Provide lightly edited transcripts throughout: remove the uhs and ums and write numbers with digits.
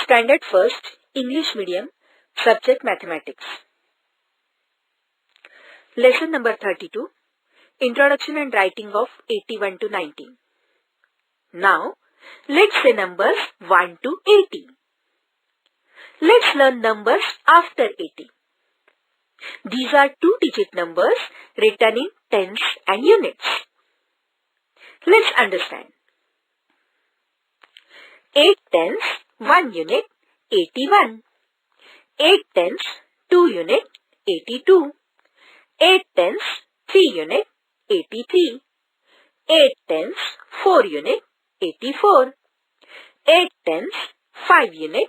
Standard First, English Medium, Subject Mathematics. Lesson number 32, Introduction and Writing of 81 to 90. Now, let's say numbers 1 to 80. Let's learn numbers after 80. These are two-digit numbers written in tens and units. Let's understand. 8 tens, 1 unit, 81. 8 tens, 2 unit, 82. 8 tens, 3 unit, 83. 8 tens, 4 unit, 84. 8 tens, 5 unit,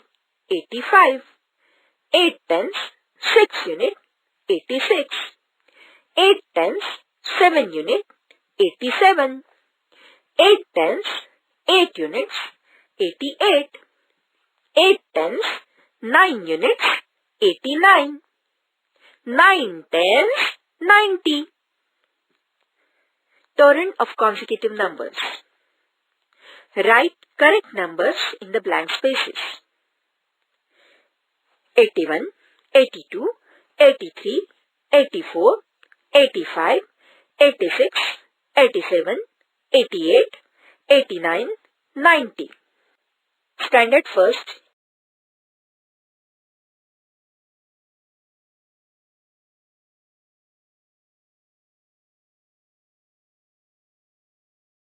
85. 8 tens, 6 unit, 86. 8 tens, 7 unit, 87. 8 tens, 8 units, 88. 8 tens, 9 units, 89. 9 tens, 90. Torrent of consecutive numbers. Write correct numbers in the blank spaces. 81, 82, 83, 84, 85, 86, 87, 88, 89, 90. Standard First,